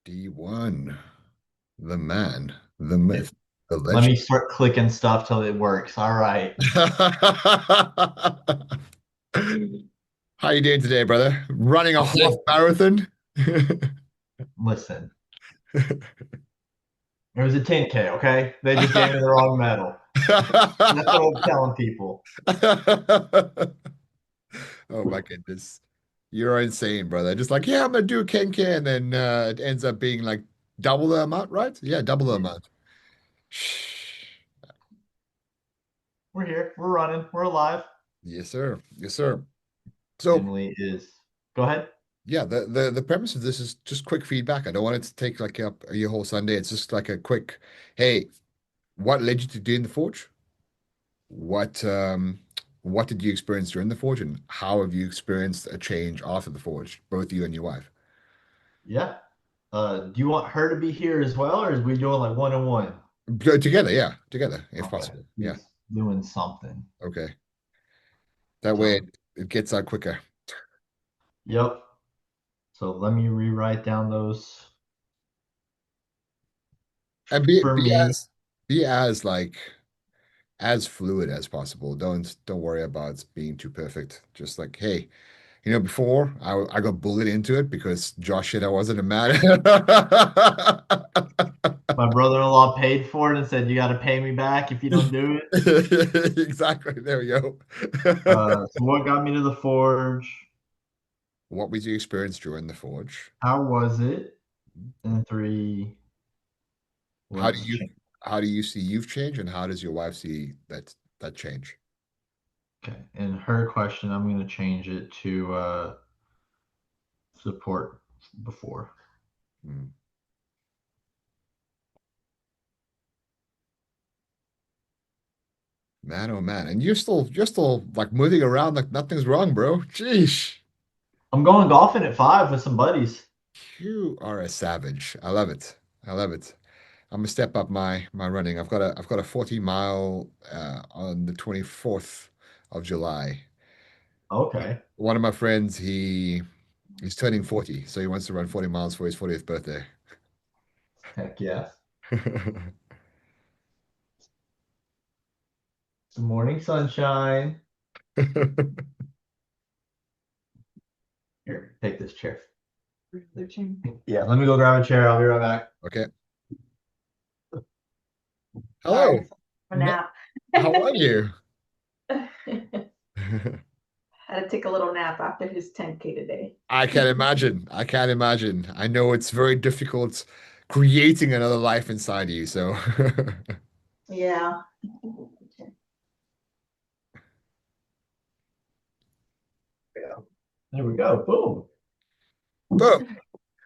D1, the man, the myth, the Let legend. me start clicking stuff till it works. All right. How you doing today, brother? Running a half marathon? Listen, it was a 10K, okay? They just gave me the wrong medal. That's what I'm telling people. Oh my goodness. You're insane, brother. Just like, yeah, I'm gonna do a 10K and then it ends up being like double the amount, right? Yeah, double the Yeah, amount. we're here. We're running. We're alive. Yes, sir. Yes, sir. So Emily is. Go ahead. yeah, the premise of this is just quick feedback. I don't want it to take like up your whole Sunday. It's just like a quick, hey, what led you to doing the Forge? What what did you experience during the Forge, and how have you experienced a change after the Forge, both you and your wife? Yeah. Do you want her to be here as well, or is we doing like one on one? Together, yeah, together, if Okay. possible. Yeah, He's doing something. okay. That way So, it gets out quicker. yep. So let me rewrite down those And be for be me. be as like as fluid as possible. Don't worry about being too perfect. Just like, hey, before I got bullied into it because Josh said I wasn't a man. My brother-in-law paid for it and said, "You got to pay me back if you don't do it." Exactly. There we go. So what got me to the forge? What was your experience during the Forge? How was it? And three, How do what's you changed? how do you see you've changed, and how does your wife see that change? Okay. And her question, I'm going to change it to support before. Hmm. Man, oh man. And you're still like moving around like nothing's wrong, bro. Jeez. I'm going golfing at 5 with some buddies. You are a savage. I love it. I love it. I'm gonna step up my running. I've got a 40 mile on the 24th of July. Okay. One of my friends, he's turning 40, so he wants to run 40 miles for his 40th birthday. Heck yes. Good morning, sunshine. Here, take this chair. Yeah, let me go grab a chair. I'll be right back. Okay. Hello. Sorry, a Ma- nap. How are you? Had to take a little nap after his 10K today. I can't imagine. I can't imagine. I know it's very difficult creating another life inside you. So, Yeah. Yeah. There we go. Boom. boom.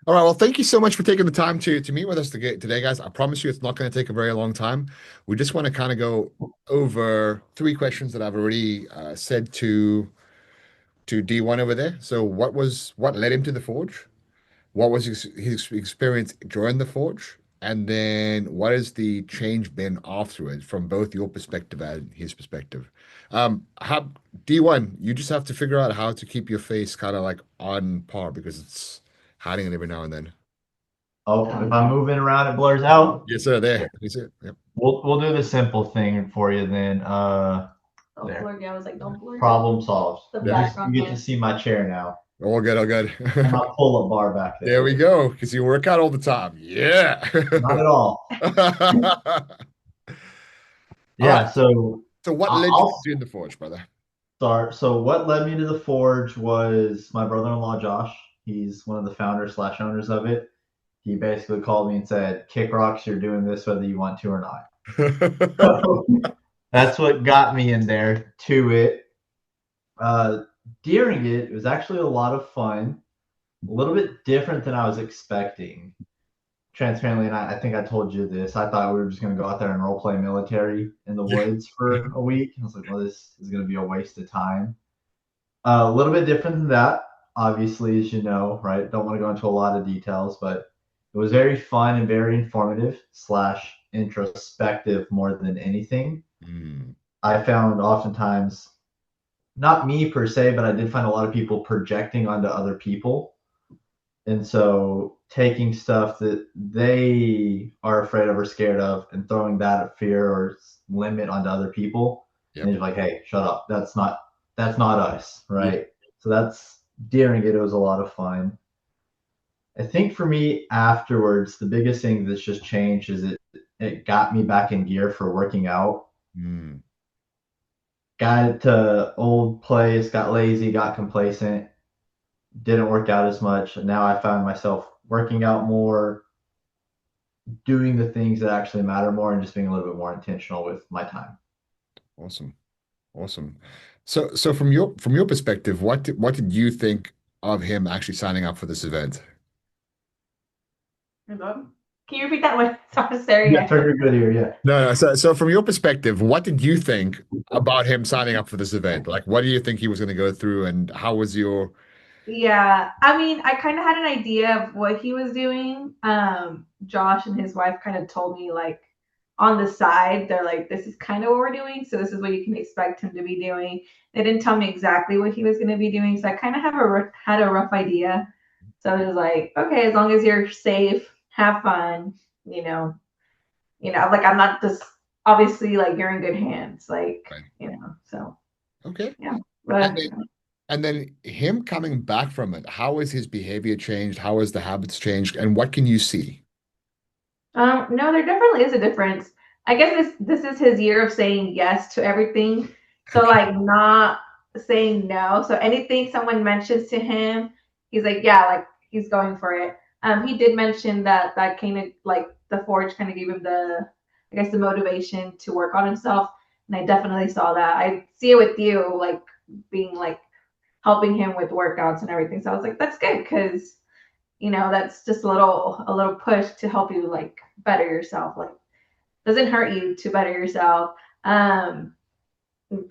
All right. Well, thank you so much for taking the time to meet with us today, guys. I promise you, it's not going to take a very long time. We just want to kind of go over three questions that I've already said to D1 over there. So, what led him to the Forge? What was his experience during the Forge? And then what has the change been afterwards from both your perspective and his perspective? How D1, you just have to figure out how to keep your face kind of like on par because it's hiding it every now and then. Oh, if I'm moving around, it blurs out. Yes, sir. There. Here, That's it. Yep. we'll do the simple thing for you then. Don't There. blur. I was like, don't blur Problem solved. the There. You background. get to see my chair now All good. All and good. my pull-up bar back There there. we go. Because you work out all the time. Yeah. Not at all. All right. Yeah. So So what led you to I'll doing the Forge, brother? start. So what led me to the Forge was my brother-in-law Josh. He's one of the founders slash owners of it. He basically called me and said, "Kick rocks, you're doing this whether you want to or not." So that's what got me in there to it. Uh, During it, it was actually a lot of fun, a little bit different than I was expecting. Transparently, and I think I told you this. I thought we were just going to go out there and role play military in the Yeah. woods for a week. I was like, well, this is going to be a waste of time. A little bit different than that, obviously, as you know, right? Don't want to go into a lot of details, but it was very fun and very informative slash introspective more than anything. Mm. I found oftentimes, not me per se, but I did find a lot of people projecting onto other people. And so taking stuff that they are afraid of or scared of and throwing that fear or limit onto other people, and Yep. he's like, hey, shut up. That's not us, Yeah. right? So that's during it was a lot of fun. I think for me afterwards, the biggest thing that's just changed is it got me back in gear for working out. Mm. Got to old place, got lazy, got complacent, didn't work out as much. And now I found myself working out more, doing the things that actually matter more, and just being a little bit more intentional with my time. Awesome. Awesome. So from your perspective, what did you think of him actually signing up for this event? Can you repeat that one? Sorry. Yeah, turn your good ear. Yeah. No, no. So from your perspective, what did you think about him signing up for this event? Like, what do you think he was going to go through, and how was your? Yeah, I mean, I kind of had an idea of what he was doing. Josh and his wife kind of told me, like, on the side, they're like, this is kind of what we're doing. So this is what you can expect him to be doing. They didn't tell me exactly what he was going to be doing. So I kind of had a rough idea. So I was like, okay, as long as you're safe, have fun, you know, like I'm not just obviously like you're in good hands, like, Right. so Okay. yeah. And But then and then him coming back from it, how has his behavior changed? How has the habits changed? And what can you see? No, there definitely is a difference. I guess this is his year of saying yes to everything. So Okay. like not saying no. So anything someone mentions to him, he's like, yeah, like he's going for it. He did mention that kind of like the forge kind of gave him I guess the motivation to work on himself. And I definitely saw that. I see it with you, like being like helping him with workouts and everything. So I was like, that's good because that's just a little push to help you like better yourself, like doesn't hurt you to better yourself.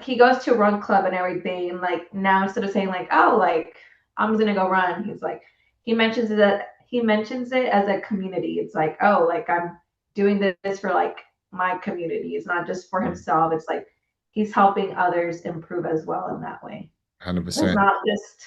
He goes to run club and everything, and like now instead of saying like, oh, like I'm just gonna go run, he's like, he mentions it as a community. It's like, oh, like I'm doing this for like my community. It's not just for himself. It's like he's helping others improve as well in that way. It's 100%. not just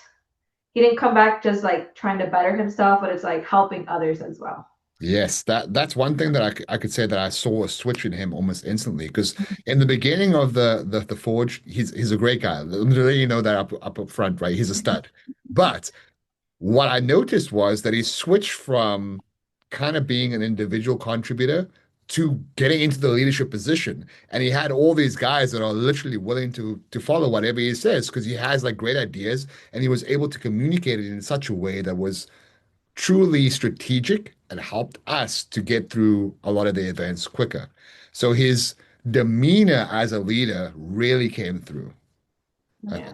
he didn't come back just like trying to better himself, but it's like helping others as well. Yes, that's one thing that I could say that I saw a switch in him almost instantly. Because in the beginning of the Forge, he's a great guy. Literally, you know that up front, right? He's a stud. But what I noticed was that he switched from kind of being an individual contributor to getting into the leadership position. And he had all these guys that are literally willing to follow whatever he says because he has like great ideas and he was able to communicate it in such a way that was truly strategic and helped us to get through a lot of the events quicker. So his demeanor as a leader really came through, I think. Yeah.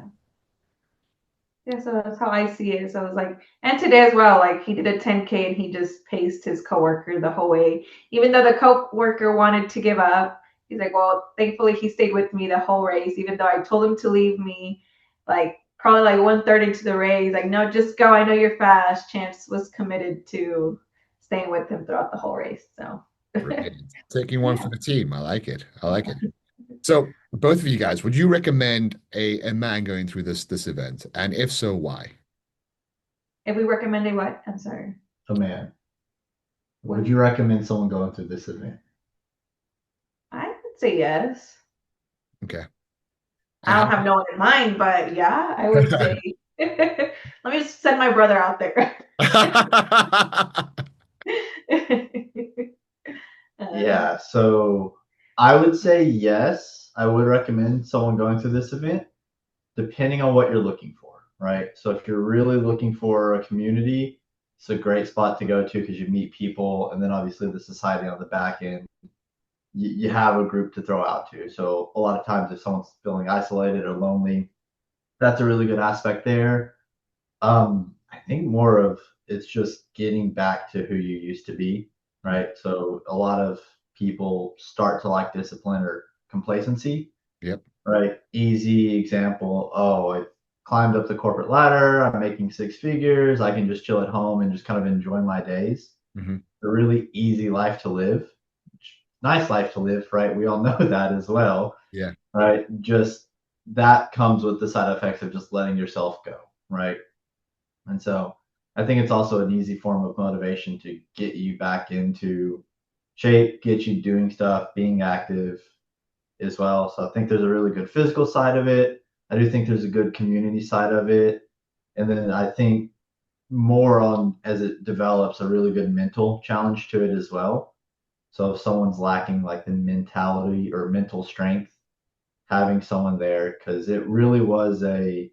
Yeah, so that's how I see it. So I was like, and today as well, like he did a 10K and he just paced his coworker the whole way. Even though the coworker wanted to give up, he's like, well, thankfully he stayed with me the whole race, even though I told him to leave me, like probably like 1:30 into the race. Like, no, just go. I know you're fast. Chance was committed to staying with him throughout the whole race. So Brilliant. Taking one yeah. for the team. I like it. I like it. So both of you guys, would you recommend a man going through this event? And if so, why? If we recommended what? I'm sorry. So, man, would Would you recommend someone going through this event? I would say yes. Okay. And I don't have no one in mind, but yeah, I would say. Let me just send my brother out there. how uh, Yeah, so I would say yes. I would recommend someone going through this event, depending on what you're looking for, right? So if you're really looking for a community, it's a great spot to go to because you meet people, and then obviously the society on the back end, you have a group to throw out to. So a lot of times, if someone's feeling isolated or lonely, that's a really good aspect there. I think more of it's just getting back to who you used to be, right? So a lot of people start to like discipline or complacency, Yep. right? Easy example. Oh, I climbed up the corporate ladder. I'm making six figures. I can just chill at home and just kind of enjoy my days. Hmm. A really easy life to live. Nice life to live, right? We all know that as well, Yeah. right? Just that comes with the side effects of just letting yourself go, right? And so I think it's also an easy form of motivation to get you back into shape, get you doing stuff, being active as well. So I think there's a really good physical side of it. I do think there's a good community side of it. And then I think more on as it develops a really good mental challenge to it as well. So if someone's lacking like the mentality or mental strength, having someone there, because it really was a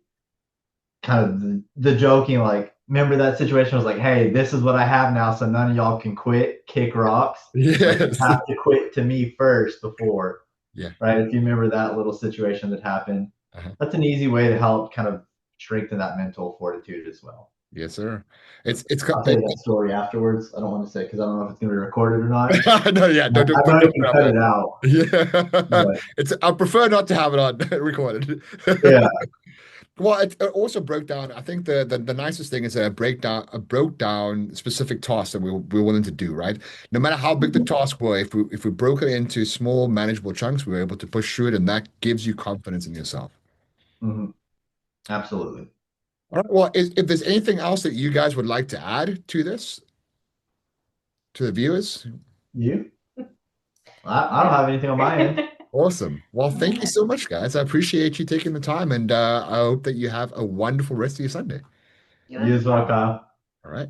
kind of the joking, like, remember that situation was like, hey, this is what I have now, so none of y'all can quit, kick rocks. Like, you Yes. have to quit to me first before, Yeah. right? If you remember that little situation that happened, Uh-huh. that's an easy way to help kind of strengthen that mental fortitude as well. Yes, sir. So It's I'll tell you that story afterwards. I don't want to say because I don't know if it's going to be recorded or not. no, yeah, I don't might put even it out cut there. it out, Yeah, but it's. I prefer not to have it on recorded. yeah. Well, it also broke down. I think the nicest thing is a broke down specific task that we're willing to do, right? No matter how big the task were, if we broke it into small, manageable chunks, we were able to push through it, and that gives you confidence in yourself. Mhm. Absolutely. All right. Well, if there's anything else that you guys would like to add to this, to the viewers, You? I don't have anything on my end. awesome. Well, thank you so much, guys. I appreciate you taking the time, and I hope that you have a wonderful rest of your Sunday. You You as as well, well. Kyle. All right.